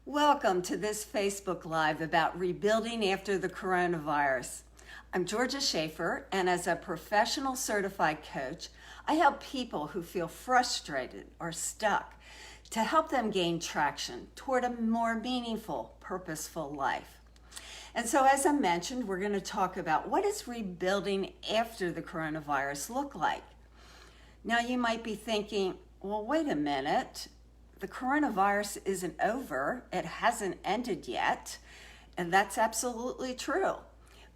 Welcome to this Facebook Live about rebuilding after the coronavirus. I'm Georgia Schaefer, and as a professional certified coach, I help people who feel frustrated or stuck to help them gain traction toward a more meaningful, purposeful life. And so, as I mentioned, we're going to talk about what does rebuilding after the coronavirus look like. Now, you might be thinking, well, wait a minute. The coronavirus isn't over. It hasn't ended yet. And that's absolutely true.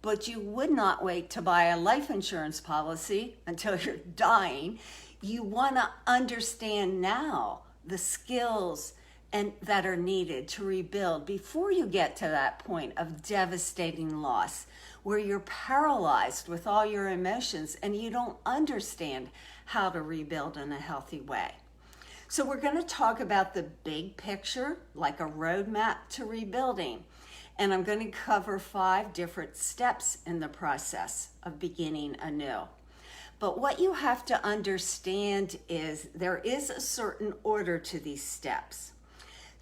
But you would not wait to buy a life insurance policy until you're dying. You want to understand now the skills that are needed to rebuild before you get to that point of devastating loss, where you're paralyzed with all your emotions and you don't understand how to rebuild in a healthy way. So we're going to talk about the big picture, like a roadmap to rebuilding. And I'm going to cover 5 different steps in the process of beginning anew. But what you have to understand is there is a certain order to these steps.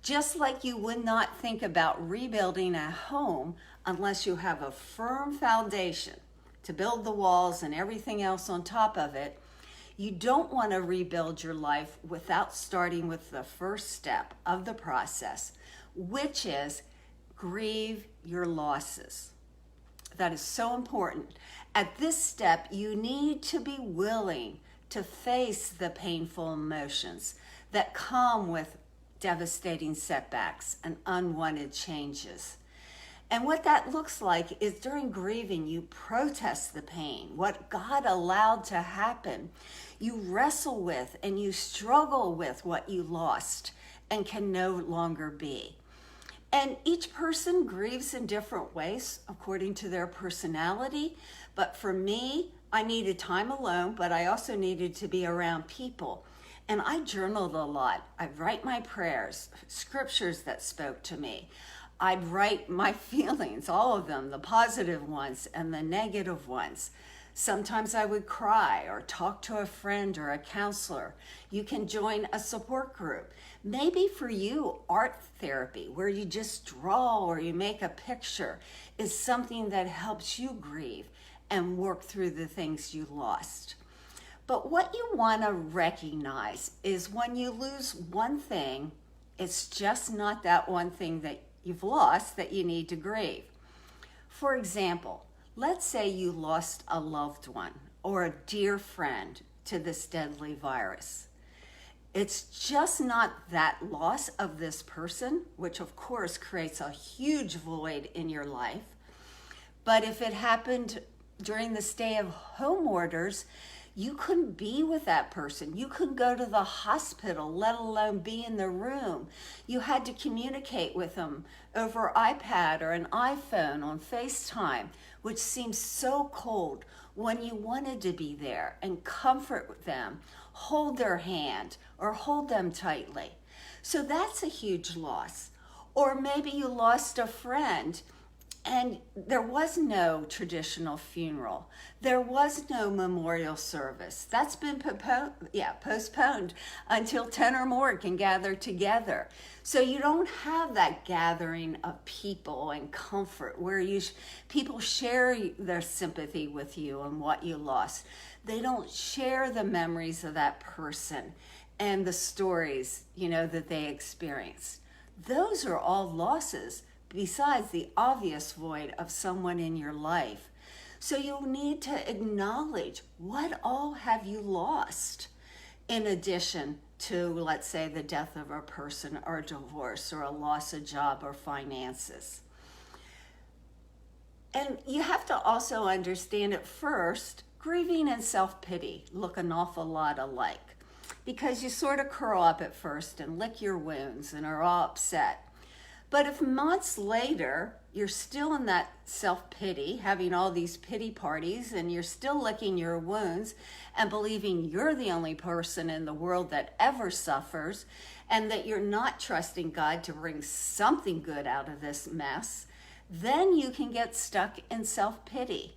Just like you would not think about rebuilding a home unless you have a firm foundation to build the walls and everything else on top of it, you don't want to rebuild your life without starting with the first step of the process, which is grieve your losses. That is so important. At this step, you need to be willing to face the painful emotions that come with devastating setbacks and unwanted changes. And what that looks like is during grieving, you protest the pain, what God allowed to happen. You wrestle with and you struggle with what you lost and can no longer be. And each person grieves in different ways according to their personality. But for me, I needed time alone, but I also needed to be around people. And I journaled a lot. I'd write my prayers, scriptures that spoke to me. I'd write my feelings, all of them, the positive ones and the negative ones. Sometimes I would cry or talk to a friend or a counselor. You can join a support group. Maybe for you, art therapy, where you just draw or you make a picture, is something that helps you grieve and work through the things you lost. But what you want to recognize is when you lose one thing, it's just not that one thing that you've lost that you need to grieve. For example, let's say you lost a loved one or a dear friend to this deadly virus. It's just not that loss of this person, which of course creates a huge void in your life. But if it happened during the stay of home orders, you couldn't be with that person. You couldn't go to the hospital, let alone be in the room. You had to communicate with them over iPad or an iPhone on FaceTime, which seems so cold when you wanted to be there and comfort them, hold their hand, or hold them tightly. So that's a huge loss. Or maybe you lost a friend and there was no traditional funeral. There was no memorial service. That's been postponed until 10 or more can gather together. So you don't have that gathering of people and comfort where people share their sympathy with you and what you lost. They don't share the memories of that person and the stories, that they experienced. Those are all losses, besides the obvious void of someone in your life. So you'll need to acknowledge what all have you lost in addition to, let's say, the death of a person or a divorce or a loss of job or finances. And you have to also understand at first, grieving and self-pity look an awful lot alike because you sort of curl up at first and lick your wounds and are all upset. But if months later, you're still in that self-pity, having all these pity parties, and you're still licking your wounds and believing you're the only person in the world that ever suffers, and that you're not trusting God to bring something good out of this mess, then you can get stuck in self-pity.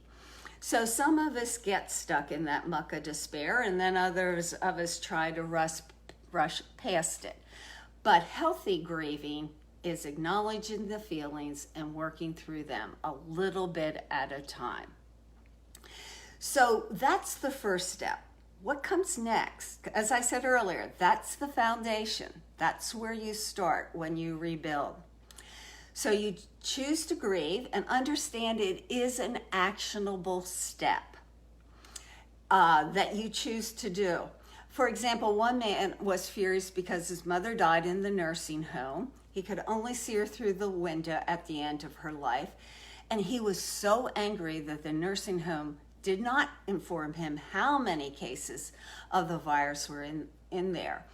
So some of us get stuck in that muck of despair, and then others of us try to rush past it. But healthy grieving is acknowledging the feelings and working through them a little bit at a time. So that's the first step. What comes next? As I said earlier, that's the foundation. That's where you start when you rebuild. So you choose to grieve and understand it is an actionable step that you choose to do. For example, one man was furious because his mother died in the nursing home. He could only see her through the window at the end of her life. And he was so angry that the nursing home did not inform him how many cases of the virus were in there.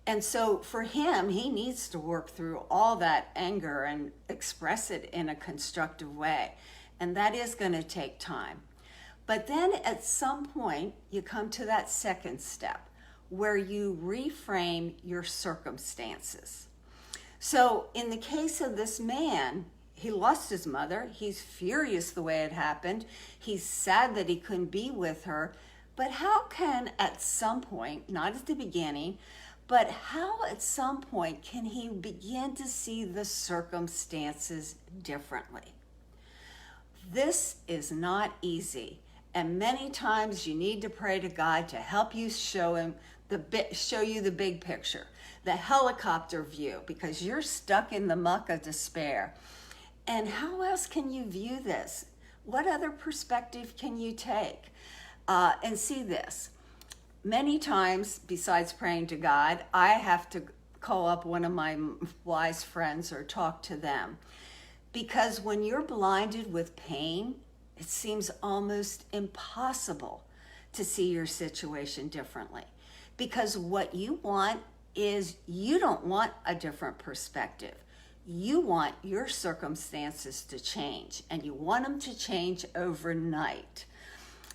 And so for him, he needs to work through all that anger and express it in a constructive way. And that is going to take time. But then at some point, you come to that second step where you reframe your circumstances. So in the case of this man, he lost his mother. He's furious the way it happened. He's sad that he couldn't be with her. But how can at some point, not at the beginning, but how at some point can he begin to see the circumstances differently? This is not easy. And many times you need to pray to God to help you show you the big picture, the helicopter view, because you're stuck in the muck of despair. And how else can you view this? What other perspective can you take and see this? Many times, besides praying to God, I have to call up one of my wise friends or talk to them. Because when you're blinded with pain, it seems almost impossible to see your situation differently. Because what you want is, you don't want a different perspective. You want your circumstances to change, and you want them to change overnight.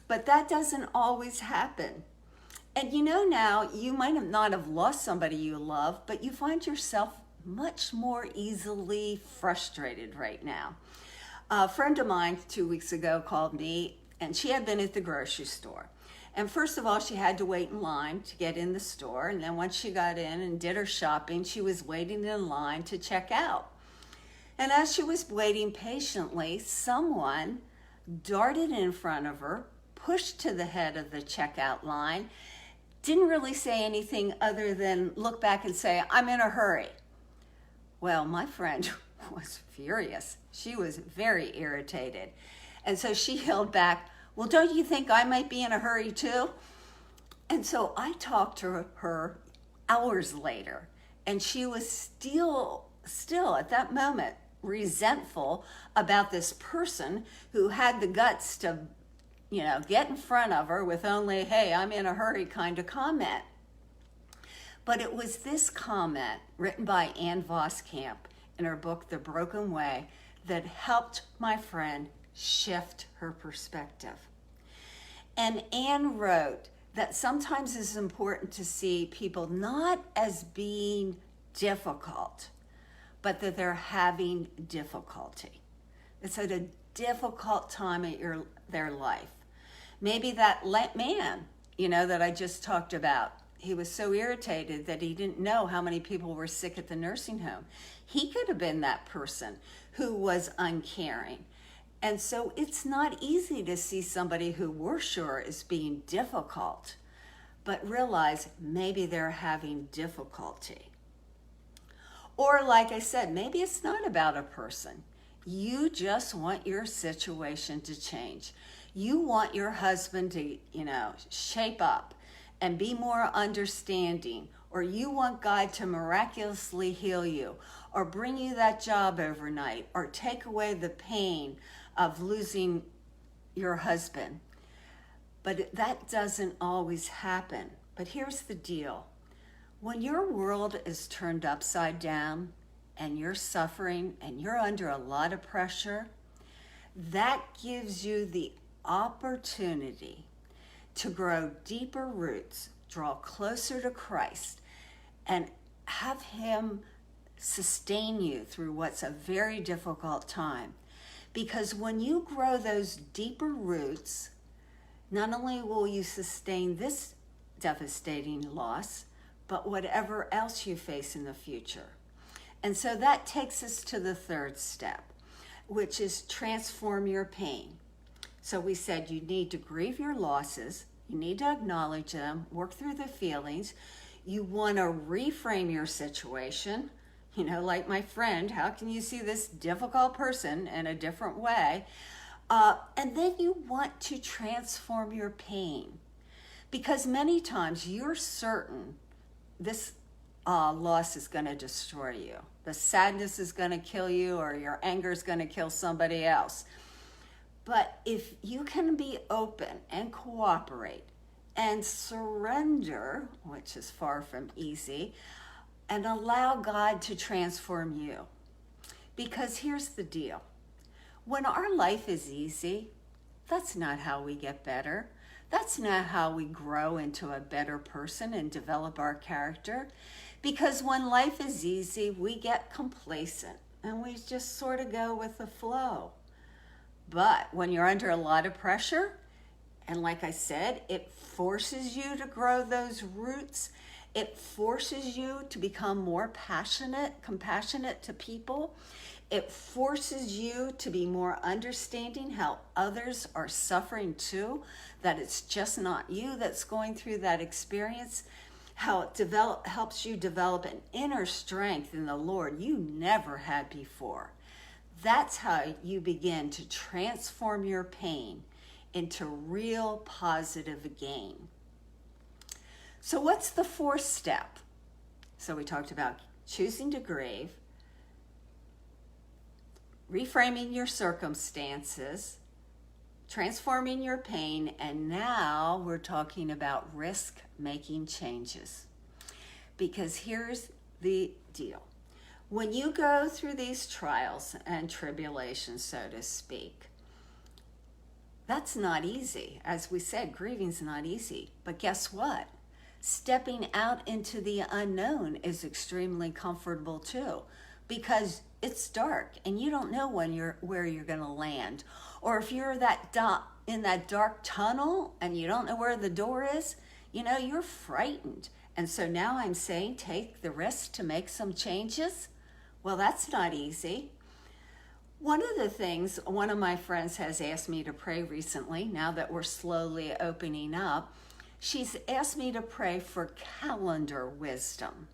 But that doesn't always happen. And you know, now you might not have lost somebody you love, but you find yourself much more easily frustrated right now. A friend of mine 2 weeks ago called me, and she had been at the grocery store. And first of all, she had to wait in line to get in the store. And then once she got in and did her shopping, she was waiting in line to check out. And as she was waiting patiently, someone darted in front of her, pushed to the head of the checkout line, didn't really say anything other than look back and say, "I'm in a hurry." Well, my friend was furious. She was very irritated. And so she yelled back, "Well, don't you think I might be in a hurry too?" And so I talked to her hours later, and she was still at that moment resentful about this person who had the guts to, get in front of her with only, "Hey, I'm in a hurry" kind of comment. But it was this comment written by Ann Voskamp in her book, The Broken Way, that helped my friend shift her perspective. And Anne wrote that sometimes it's important to see people not as being difficult, but that they're having difficulty. It's at a difficult time in their life. Maybe that man, that I just talked about, he was so irritated that he didn't know how many people were sick at the nursing home. He could have been that person who was uncaring. And so it's not easy to see somebody who we're sure is being difficult, but realize maybe they're having difficulty. Or like I said, maybe it's not about a person. You just want your situation to change. You want your husband to, shape up and be more understanding, or you want God to miraculously heal you, or bring you that job overnight, or take away the pain of losing your husband. But that doesn't always happen. But here's the deal. When your world is turned upside down and you're suffering and you're under a lot of pressure, that gives you the opportunity to grow deeper roots, draw closer to Christ, and have Him sustain you through what's a very difficult time. Because when you grow those deeper roots, not only will you sustain this devastating loss, but whatever else you face in the future. And so that takes us to the third step, which is transform your pain. So we said you need to grieve your losses, you need to acknowledge them, work through the feelings. You want to reframe your situation. You know, like my friend, how can you see this difficult person in a different way? And then you want to transform your pain. Because many times you're certain this loss is going to destroy you. The sadness is going to kill you, or your anger is going to kill somebody else. But if you can be open and cooperate and surrender, which is far from easy, and allow God to transform you. Because here's the deal. When our life is easy, that's not how we get better. That's not how we grow into a better person and develop our character. Because when life is easy, we get complacent and we just sort of go with the flow. But when you're under a lot of pressure, and like I said, it forces you to grow those roots. It forces you to become more passionate, compassionate to people. It forces you to be more understanding how others are suffering too, that it's just not you that's going through that experience, how it helps you develop an inner strength in the Lord you never had before. That's how you begin to transform your pain into real positive gain. So what's the fourth step? So we talked about choosing to grieve, reframing your circumstances, transforming your pain, and now we're talking about risk-making changes. Because here's the deal. When you go through these trials and tribulations, so to speak, that's not easy. As we said, grieving's not easy. But guess what? Stepping out into the unknown is extremely comfortable too, because it's dark and you don't know where you're going to land. Or if you're in that dark tunnel and you don't know where the door is, you know, you're frightened. And so now I'm saying take the risk to make some changes. Well, that's not easy. One of the things one of my friends has asked me to pray recently, now that we're slowly opening up, she's asked me to pray for calendar wisdom.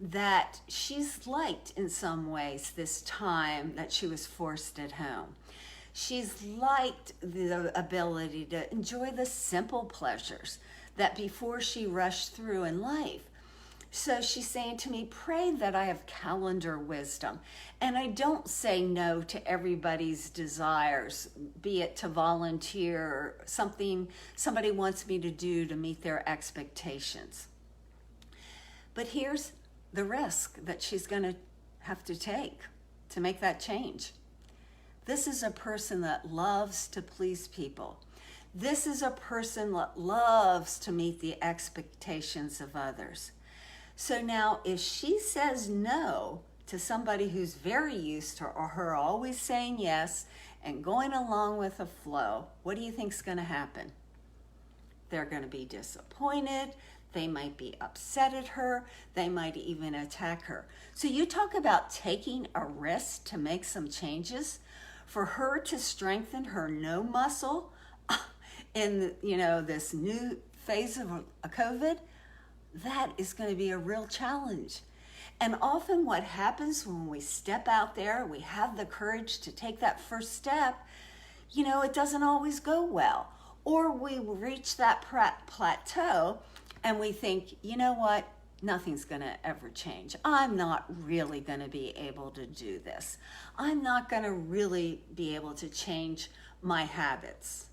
That she's liked in some ways this time that she was forced at home. She's liked the ability to enjoy the simple pleasures that before she rushed through in life. So she's saying to me, pray that I have calendar wisdom. And I don't say no to everybody's desires, be it to volunteer or something somebody wants me to do to meet their expectations. But here's the risk that she's going to have to take to make that change. This is a person that loves to please people. This is a person that loves to meet the expectations of others. So now if she says no to somebody who's very used to her always saying yes and going along with the flow, what do you think's going to happen? They're going to be disappointed. They might be upset at her. They might even attack her. So you talk about taking a risk to make some changes. For her to strengthen her no muscle in this new phase of COVID, that is going to be a real challenge. And often what happens when we step out there, we have the courage to take that first step, it doesn't always go well. Or we reach that plateau and we think, you know what? Nothing's going to ever change. I'm not really going to be able to do this. I'm not going to really be able to change my habits.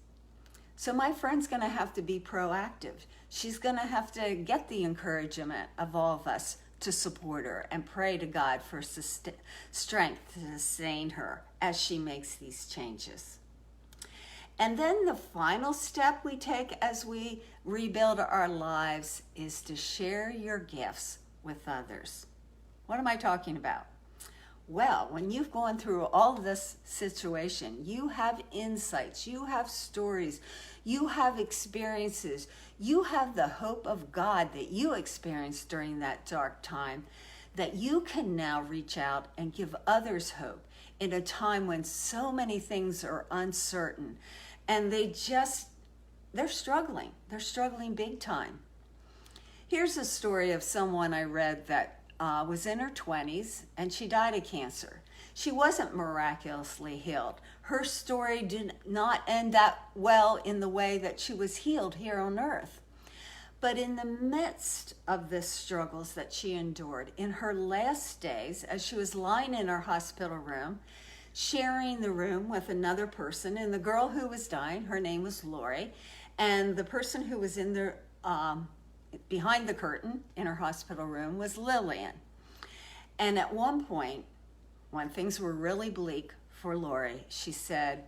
So my friend's going to have to be proactive. She's going to have to get the encouragement of all of us to support her and pray to God for strength to sustain her as she makes these changes. And then the final step we take as we rebuild our lives is to share your gifts with others. What am I talking about? Well, when you've gone through all this situation, you have insights, you have stories, you have experiences, you have the hope of God that you experienced during that dark time that you can now reach out and give others hope in a time when so many things are uncertain and they're struggling. They're struggling big time. Here's a story of someone I read that was in her 20s and she died of cancer. She wasn't miraculously healed. Her story did not end that well in the way that she was healed here on earth. But in the midst of the struggles that she endured, in her last days, as she was lying in her hospital room, sharing the room with another person, and the girl who was dying, her name was Lori, and the person who was in the behind the curtain in her hospital room was Lillian. And at one point, when things were really bleak for Lori, she said,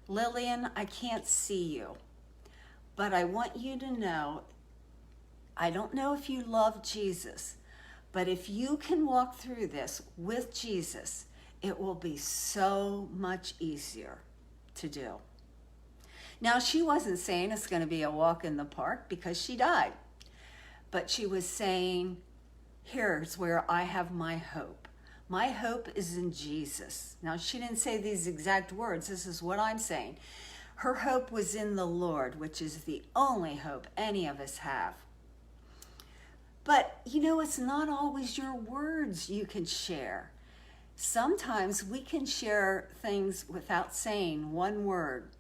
"Lillian, I can't see you, but I want you to know, I don't know if you love Jesus, but if you can walk through this with Jesus, it will be so much easier to do." Now, she wasn't saying it's going to be a walk in the park because she died, but she was saying, here's where I have my hope. My hope is in Jesus. Now, she didn't say these exact words. This is what I'm saying. Her hope was in the Lord, which is the only hope any of us have. But, it's not always your words you can share. Sometimes we can share things without saying one word.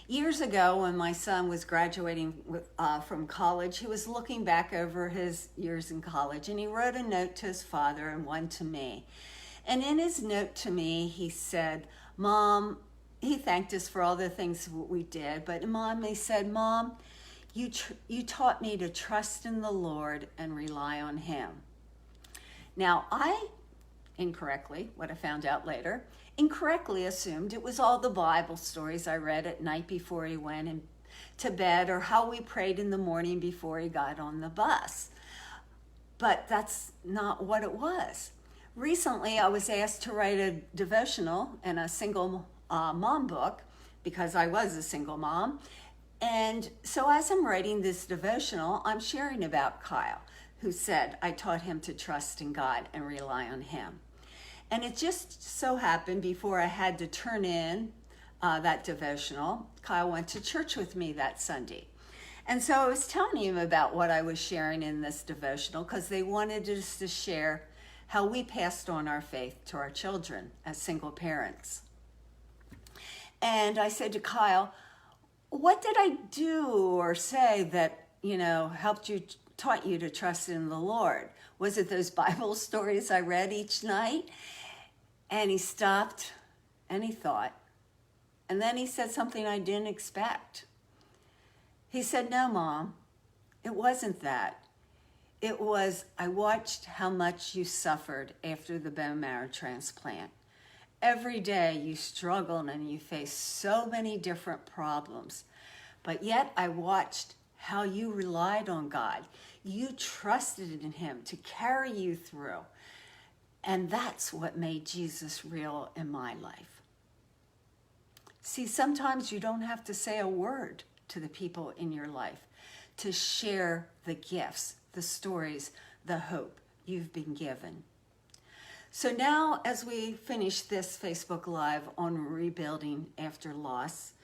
Years ago, when my son was graduating from college, he was looking back over his years in college, and he wrote a note to his father and one to me. And in his note to me, he said, "Mom," he thanked us for all the things we did, but Mom, he said, "Mom, you taught me to trust in the Lord and rely on him." Now, I incorrectly, what I found out later, incorrectly assumed it was all the Bible stories I read at night before he went to bed, or how we prayed in the morning before he got on the bus. But that's not what it was. Recently, I was asked to write a devotional in a single mom book because I was a single mom. And so as I'm writing this devotional, I'm sharing about Kyle, who said I taught him to trust in God and rely on him. And it just so happened before I had to turn in that devotional, Kyle went to church with me that Sunday. And so I was telling him about what I was sharing in this devotional because they wanted us to share how we passed on our faith to our children as single parents. And I said to Kyle, "What did I do or say that, taught you to trust in the Lord? Was it those Bible stories I read each night?" And he stopped and he thought. And then he said something I didn't expect. He said, "No, Mom, it wasn't that. It was, I watched how much you suffered after the bone marrow transplant. Every day you struggled and you faced so many different problems. But yet I watched how you relied on God. You trusted in him to carry you through. And that's what made Jesus real in my life." See, sometimes you don't have to say a word to the people in your life to share the gifts, the stories, the hope you've been given. So now, as we finish this Facebook Live on rebuilding after loss,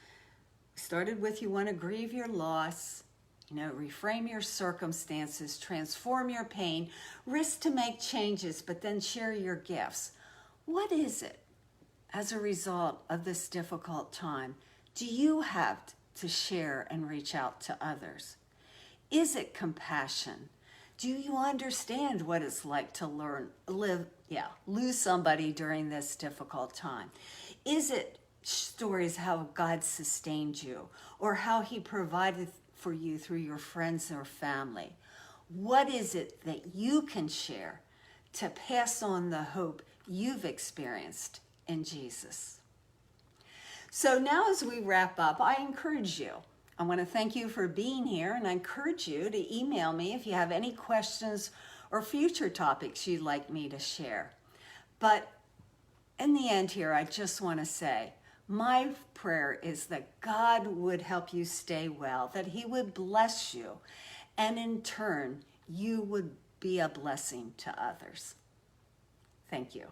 started with you want to grieve your loss, reframe your circumstances, transform your pain, risk to make changes, but then share your gifts. What is it, as a result of this difficult time, do you have to share and reach out to others? Is it compassion? Do you understand what it's like to lose somebody during this difficult time? Is it stories how God sustained you or how he provided for you through your friends or family? What is it that you can share to pass on the hope you've experienced in Jesus? So now as we wrap up, I encourage you. I want to thank you for being here, and I encourage you to email me if you have any questions or future topics you'd like me to share. But in the end here, I just want to say, my prayer is that God would help you stay well, that he would bless you, and in turn, you would be a blessing to others. Thank you.